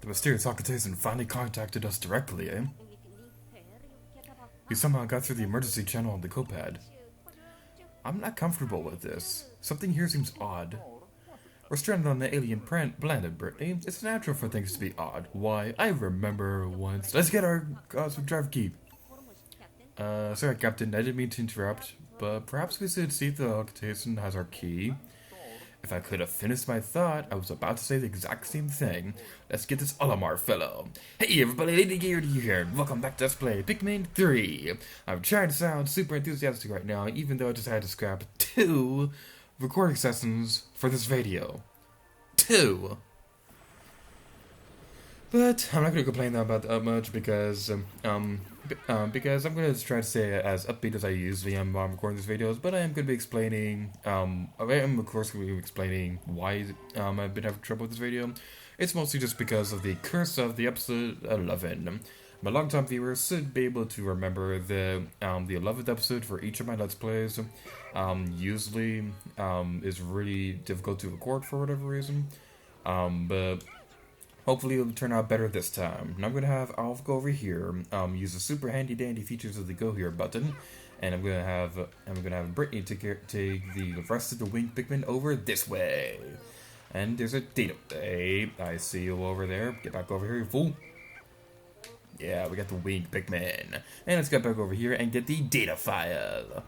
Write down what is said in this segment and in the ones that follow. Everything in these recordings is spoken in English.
The mysterious Alcatasan finally contacted us directly, eh? He somehow got through the emergency channel on the copad. I'm not comfortable with this. Something here seems odd. We're stranded on the alien planet, Brittany. It's natural for things to be odd. Why, I remember once. Let's get our drive key. Sorry, Captain, I didn't mean to interrupt, but perhaps we should see if the Alcatasan has our key. If I could have finished my thought, I was about to say the exact same thing. Let's get this Olimar fellow. Hey everybody, Lady Gear here. Welcome back to Let's Play Pikmin 3. I'm trying to sound super enthusiastic right now, even though I just had to scrap 2 recording sessions for this video. 2! But I'm not going to complain about that much because I'm going to try to stay as upbeat as I usually am while I'm recording these videos, but I am going to be explaining, I am of course going to be explaining why I've been having trouble with this video. It's mostly just because of the curse of the episode 11. My long-time viewers should be able to remember the 11th episode for each of my Let's Plays. Usually is really difficult to record for whatever reason, but hopefully it'll turn out better this time. And I'll go over here, use the super handy dandy features of the Go Here button, and I'm gonna have Brittany take the rest of the winged Pikmin over this way. And there's a data. Hey, I see you over there. Get back over here, you fool. Yeah, we got the winged Pikmin. And let's get back over here and get the data file.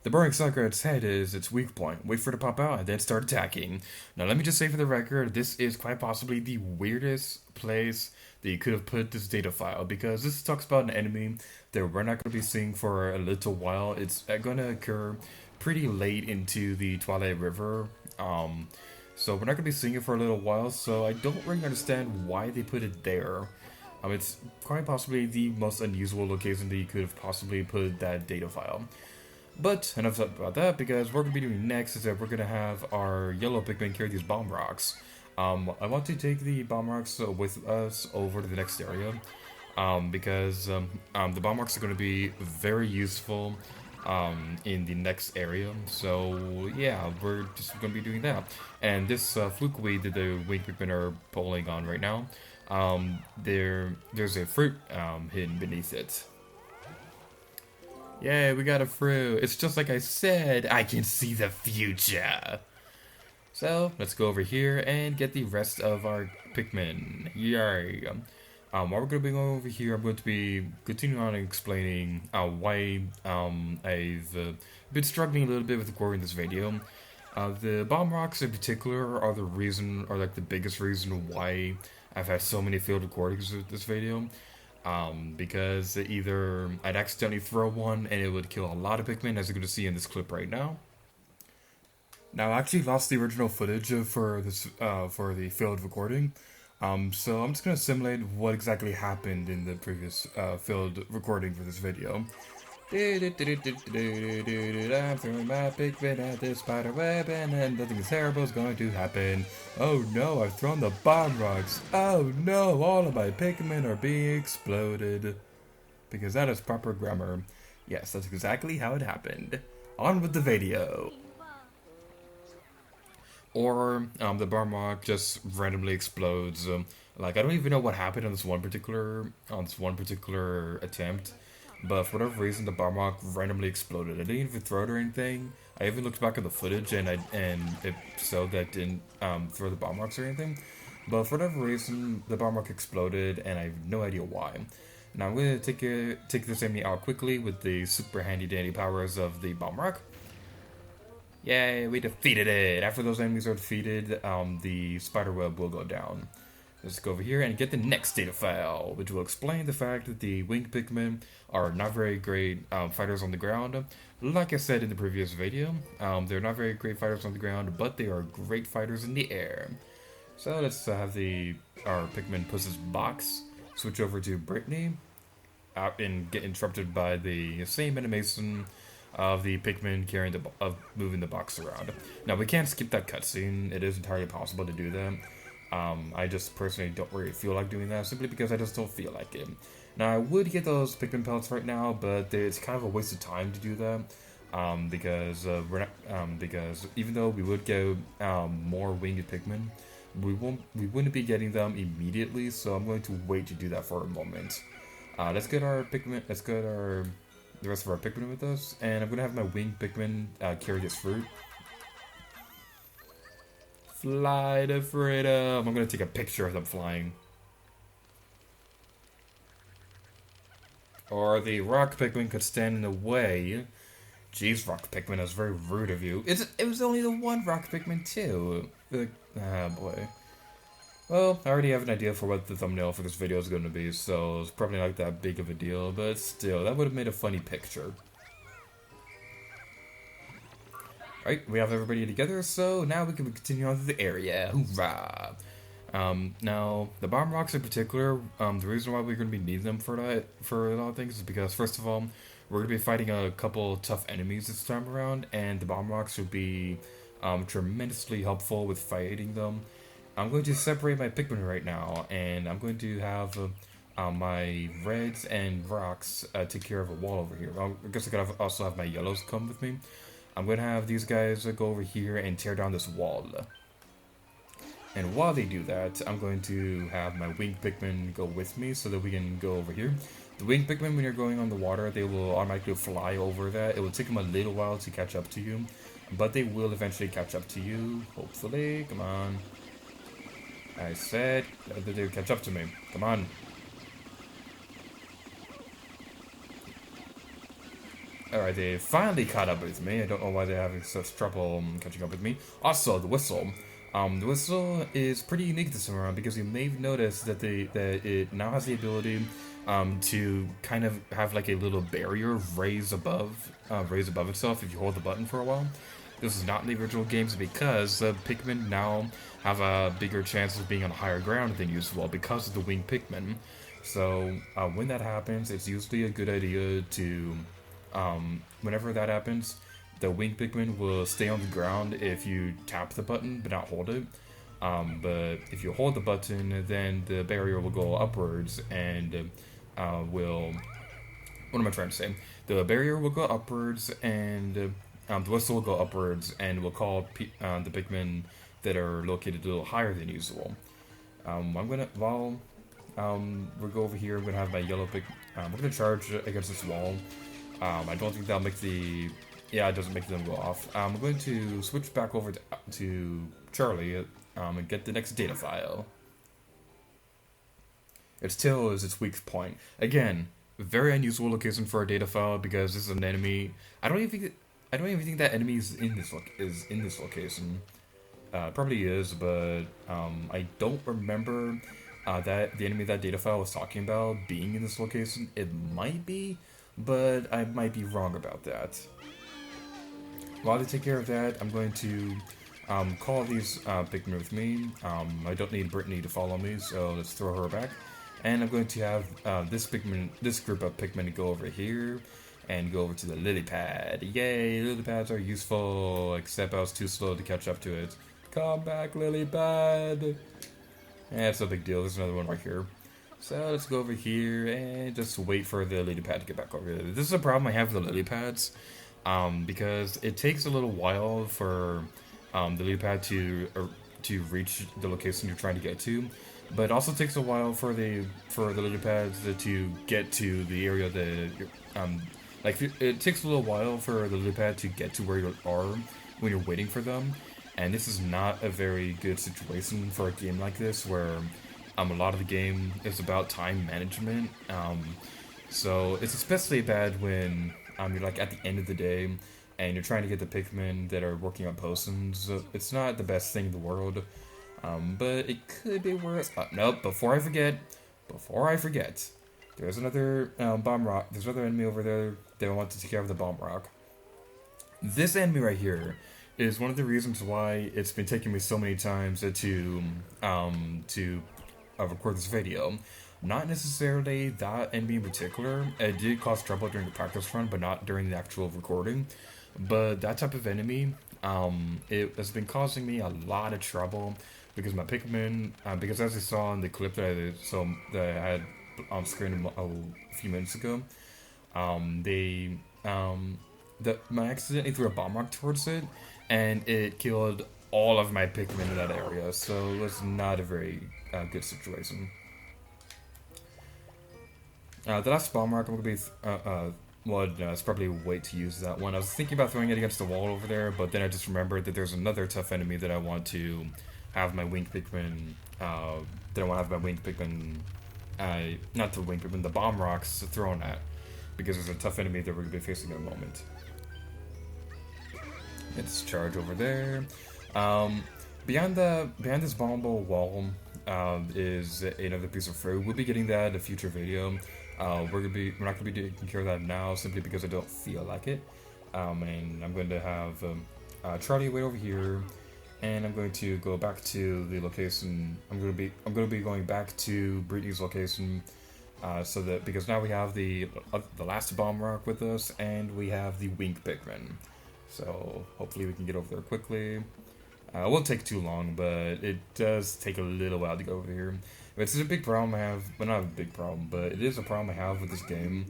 The burning sucker at its head is its weak point. Wait for it to pop out and then start attacking. Now let me just say for the record, this is quite possibly the weirdest place that you could have put this data file, because this talks about an enemy that we're not going to be seeing for a little while. It's going to occur pretty late into the Twilight River, so we're not going to be seeing it for a little while, so I don't really understand why they put it there. It's quite possibly the most unusual location that you could have possibly put that data file. But enough about that, because what we're going to be doing next is that we're going to have our yellow Pikmin carry these bomb rocks. I want to take the bomb rocks with us over to the next area, because the bomb rocks are going to be very useful in the next area. So yeah, we're just going to be doing that. And this fluke weed that the winged Pikmin are pulling on right now, there's a fruit hidden beneath it. Yay, we got a fruit. It's just like I said, I can see the future. So, let's go over here and get the rest of our Pikmin. Yay. While we're going to be going over here, I'm going to be continuing on explaining why I've been struggling a little bit with recording this video. The bomb rocks in particular are the biggest reason why I've had so many failed recordings of this video. Because either I'd accidentally throw one and it would kill a lot of Pikmin, as you're going to see in this clip right now. Now, I actually lost the original footage for the failed recording, so I'm just going to simulate what exactly happened in the previous failed recording for this video. I'm throwing my Pikmin at this spider web, and then nothing terrible is going to happen. Oh no, I've thrown the bomb rocks. Oh no, all of my Pikmin are being exploded. Because that is proper grammar. Yes, that's exactly how it happened. On with the video. Or the bomb rock just randomly explodes. I don't even know what happened on this one particular attempt. But for whatever reason, the bomb rock randomly exploded. I didn't even throw it or anything. I even looked back at the footage, and it showed that didn't throw the bomb rocks or anything. But for whatever reason, the bomb rock exploded, and I have no idea why. Now I'm going to take this enemy out quickly with the super handy dandy powers of the bomb rock. Yay, we defeated it! After those enemies are defeated, the spider web will go down. Let's go over here and get the next data file, which will explain the fact that the winged Pikmin are not very great fighters on the ground. Like I said in the previous video, they're not very great fighters on the ground, but they are great fighters in the air. So let's have our Pikmin push this box, switch over to Brittany, and get interrupted by the same animation of the Pikmin moving the box around. Now we can't skip that cutscene. It is entirely possible to do that. I just personally don't really feel like doing that, simply because I just don't feel like it. Now, I would get those Pikmin pellets right now, but it's kind of a waste of time to do that, because even though we would get more winged Pikmin, we wouldn't be getting them immediately, so I'm going to wait to do that for a moment. Let's get our Pikmin. Let's get the rest of our Pikmin with us, and I'm gonna have my winged Pikmin carry this fruit. Fly to freedom! I'm gonna take a picture of them flying. Or the rock Pikmin could stand in the way. Jeez, rock Pikmin, that's very rude of you. It was only the one rock Pikmin too. Ah, boy. Well, I already have an idea for what the thumbnail for this video is going to be, so it's probably not that big of a deal, but still, that would have made a funny picture. Alright, we have everybody together, so now we can continue on to the area. Hoorah! Now, the bomb rocks in particular, the reason why we're going to be needing them for a lot of things is because, first of all, we're going to be fighting a couple tough enemies this time around, and the bomb rocks will be tremendously helpful with fighting them. I'm going to separate my Pikmin right now, and I'm going to have my reds and rocks take care of a wall over here. I guess I could also have my yellows come with me. I'm going to have these guys go over here and tear down this wall. And while they do that, I'm going to have my winged Pikmin go with me so that we can go over here. The winged Pikmin, when you're going on the water, they will automatically fly over that. It will take them a little while to catch up to you, but they will eventually catch up to you, hopefully. Come on. I said that they would catch up to me. Come on. Alright, they finally caught up with me. I don't know why they're having such trouble catching up with me. Also, the whistle. The whistle is pretty unique this time around because you may have noticed that it now has the ability to kind of have like a little barrier raise above itself if you hold the button for a while. This is not in the original games because Pikmin now have a bigger chance of being on higher ground than usual because of the winged Pikmin. So when that happens, it's usually a good idea to, whenever that happens, the winged Pikmin will stay on the ground if you tap the button but not hold it. But if you hold the button, then the barrier will go upwards and will... What am I trying to say? The barrier will go upwards and... the whistle will go upwards and will call the Pikmin that are located a little higher than usual. While we go over here, I'm gonna have my yellow we're gonna charge against this wall. I don't think that'll make yeah, it doesn't make them go off. I'm going to switch back over to Charlie and get the next data file. Its tail is its weak point. Again, very unusual location for a data file because this is an enemy. I don't even think that enemy is in this location. Probably is, but I don't remember that the enemy that data file was talking about being in this location. It might be, but I might be wrong about that. While they take care of that, I'm going to call these Pikmin with me. I don't need Brittany to follow me, so let's throw her back. And I'm going to have this group of Pikmin go over here and go over to the lily pad. Yay, lily pads are useful, except I was too slow to catch up to it. Come back, lily pad! It's no big deal, there's another one right here. So let's go over here and just wait for the lily pad to get back over here. This is a problem I have with the lily pads, because it takes a little while for the lily pad to reach the location you're trying to get to. But it also takes a while for the lily pads to get to the area that it takes a little while for the lily pad to get to where you are when you're waiting for them, and this is not a very good situation for a game like this where a lot of the game is about time management. So it's especially bad when you're like at the end of the day and you're trying to get the Pikmin that are working on potions. It's not the best thing in the world. But it could be worse. Nope, before I forget, there's another bomb rock. There's another enemy over there that I want to take care of the bomb rock. This enemy right here is one of the reasons why it's been taking me so many times to record this video. Not necessarily that enemy in particular. It did cause trouble during the practice run, but not during the actual recording. But that type of enemy, it has been causing me a lot of trouble. Because my Pikmin, because as you saw in the clip that I had on screen a few minutes ago, I accidentally threw a bomb rock towards it, and it killed all of my Pikmin in that area, so it was not a very good situation. The last bomb mark, I'm gonna be. Well, no, it's probably a way to use that one. I was thinking about throwing it against the wall over there, but then I just remembered that there's another tough enemy that I want to have my winged Pikmin. That I want to have my winged Pikmin. Not the winged Pikmin, the bomb rocks thrown at, because there's a tough enemy that we're gonna be facing in a moment. Let's charge over there. Beyond this bombable wall is another piece of fruit. We'll be getting that in a future video. We're not gonna be taking care of that now simply because I don't feel like it. And I'm going to have Charlie wait over here, and I'm going to go back to the location. I'm going to be going back to Brittany's location, so that because now we have the last bomb rock with us, and we have the winged Pikmin. So hopefully we can get over there quickly. It won't take too long, but it does take a little while to go over here. It's a big problem I have, well, not a big problem, but it is a problem I have with this game,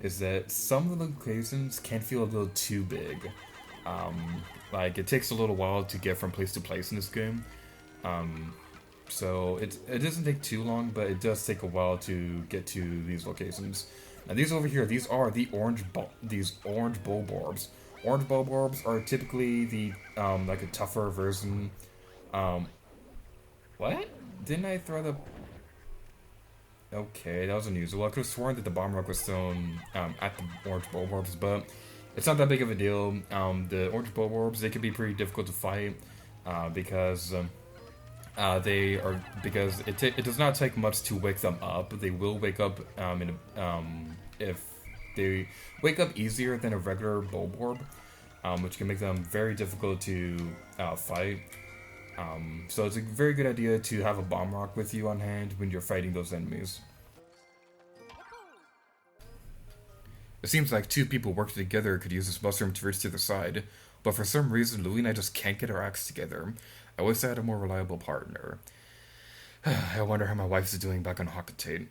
is that some of the locations can feel a little too big. Like, it takes a little while to get from place to place in this game. So it doesn't take too long, but it does take a while to get to these locations. Now these over here, these are the orange Bulborbs. Orange Bulborbs are typically the like a tougher version. What? Didn't I throw the? Okay, that was unusual. I could have sworn that the bomb rock was thrown at the orange Bulborbs, but it's not that big of a deal. The orange Bulborbs, they can be pretty difficult to fight because it does not take much to wake them up. They will wake up if they wake up easier than a regular Bulborb, which can make them very difficult to fight. So it's a very good idea to have a bomb rock with you on hand when you're fighting those enemies. It seems like two people working together could use this mushroom to reach the other side, but for some reason Louie and I just can't get our acts together. I wish I had a more reliable partner. I wonder how my wife is doing back on Hockatate.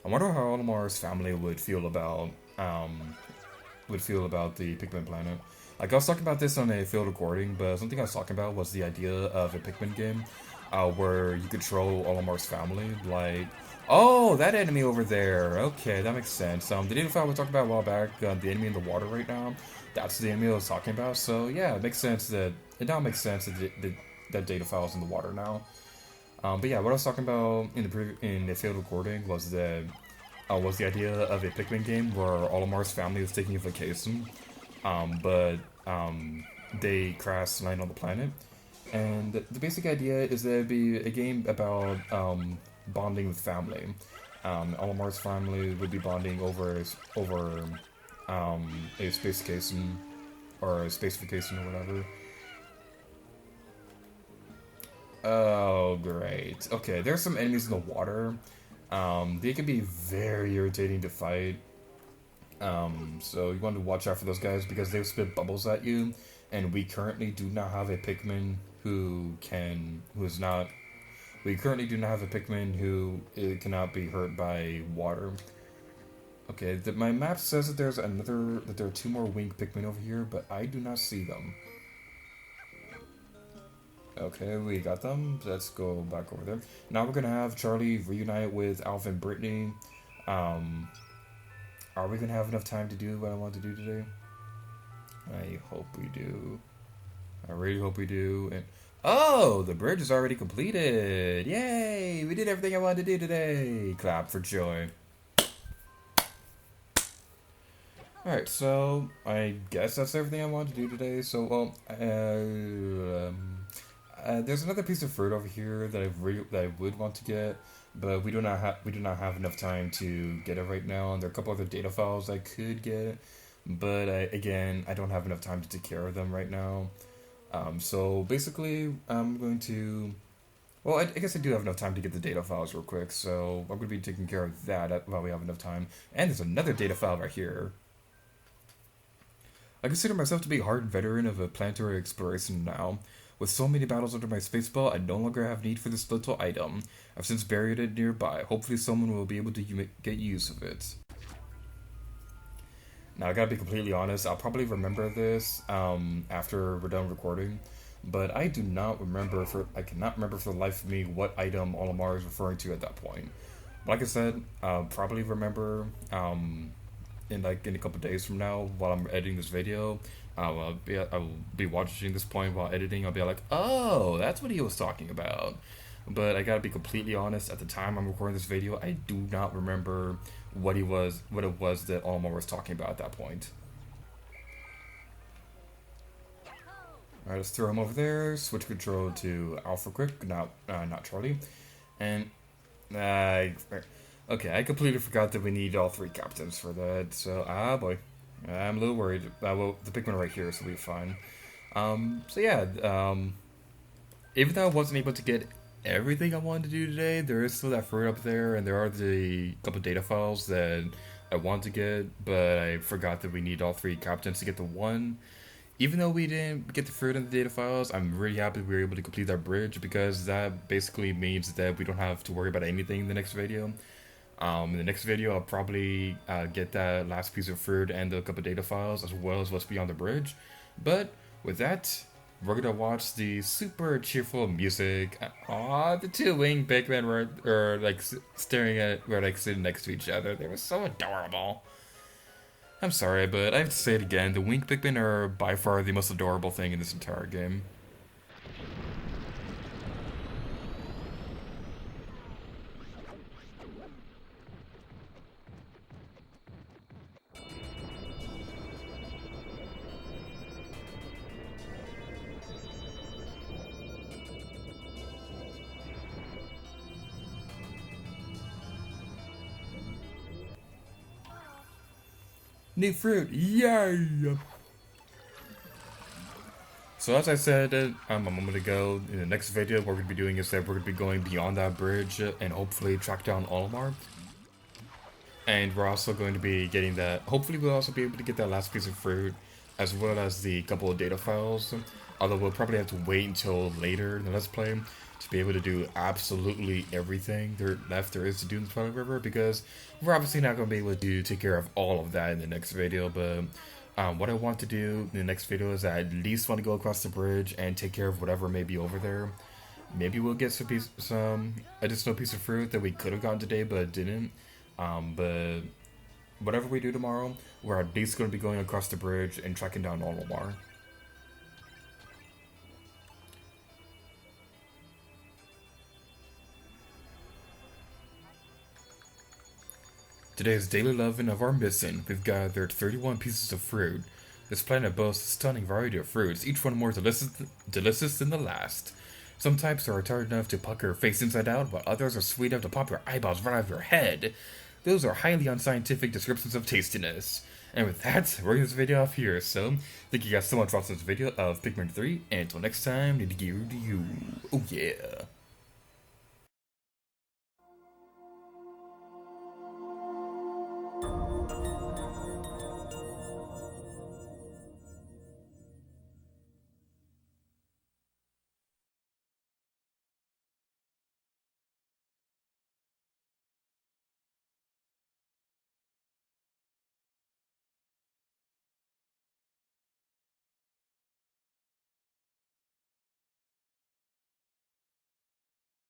I wonder how Olimar's family would feel about the Pikmin planet. Like, I was talking about this on a field recording, but something I was talking about was the idea of a Pikmin game where you control Olimar's family. Like, oh, that enemy over there. Okay, that makes sense. The data file we talked about a while back, the enemy in the water right now, that's the enemy I was talking about. So yeah, it now makes sense that that data file is in the water now. But yeah, what I was talking about in the field recording was the idea of a Pikmin game where Olimar's family is taking a vacation, but they crash land on the planet, and the basic idea is that it'd be a game about bonding with family. Olimar's family would be bonding over a space vacation or a space vacation or whatever. Oh, great. Okay, there's some enemies in the water. They can be very irritating to fight. So you want to watch out for those guys because they spit bubbles at you, and we currently do not have a Pikmin who cannot be hurt by water. Okay, my map says that there are two more winged Pikmin over here, but I do not see them. Okay, we got them. Let's go back over there. Now we're gonna have Charlie reunite with Alf and Brittany. Are we gonna have enough time to do what I want to do today? I hope we do. I really hope we do. And oh, the bridge is already completed! Yay! We did everything I wanted to do today. Clap for joy. Alright, so I guess that's everything I wanted to do today. So, well, there's another piece of fruit over here that I would want to get, but we do not have enough time to get it right now. And there are a couple other data files I could get, but again, I don't have enough time to take care of them right now. So basically, I'm going to. Well, I guess I do have enough time to get the data files real quick, so I'm going to be taking care of that while we have enough time. And there's another data file right here. I consider myself to be a hardened veteran of a planetary exploration now. With so many battles under my space belt, I no longer have need for this little item. I've since buried it nearby. Hopefully someone will be able to get use of it. Now I gotta be completely honest. I'll probably remember this after we're done recording, but I do not remember I cannot remember for the life of me what item Olimar is referring to at that point. Like I said, I'll probably remember in a couple days from now while I'm editing this video. I'll be watching this point while editing. I'll be like, oh, that's what he was talking about. But I gotta be completely honest. At the time I'm recording this video, I do not remember what it was that Olimar was talking about at that point. All right, let's throw him over there. Switch control to Alpha quick, not Charlie, and okay, I completely forgot that we need all 3 captains for that. So boy, I'm a little worried. Well, the Pikmin are right here, so we'll be fine. So yeah, even though I wasn't able to get everything I wanted to do today, there is still that fruit up there, and there are the couple data files that I want to get, but I forgot that we need all 3 captains to get the one. Even though we didn't get the fruit in the data files, I'm really happy we were able to complete that bridge, because that basically means that we don't have to worry about anything in the next video. In the next video, I'll probably get that last piece of fruit and a couple data files, as well as what's beyond the bridge. But with that, we're gonna watch the super cheerful music. Aw, the 2 winged Pikmin were like sitting next to each other. They were so adorable. I'm sorry, but I have to say it again. The winged Pikmin are by far the most adorable thing in this entire game. New fruit, yay! So as I said a moment ago, in the next video, what we're going to be doing is that we're going to be going beyond that bridge and hopefully track down Olimar. And we're also going to be getting that, hopefully we'll also be able to get that last piece of fruit, as well as the couple of data files. Although we'll probably have to wait until later in the Let's Play to be able to do absolutely everything there is to do in the Twilight River, because we're obviously not going to be able to take care of all of that in the next video, but what I want to do in the next video is I at least want to go across the bridge and take care of whatever may be over there. Maybe we'll get some additional piece of fruit that we could have gotten today but didn't. But whatever we do tomorrow, we're at least going to be going across the bridge and tracking down Olimar. Today's daily loving of our mission, we've gathered 31 pieces of fruit. This planet boasts a stunning variety of fruits, each one more delicious than the last. Some types are tart enough to pucker your face inside out, while others are sweet enough to pop your eyeballs right out of your head. Those are highly unscientific descriptions of tastiness. And with that, we're going to this video off here, so thank you guys so much for watching this video of Pikmin 3, and until next time, need to give you, oh yeah.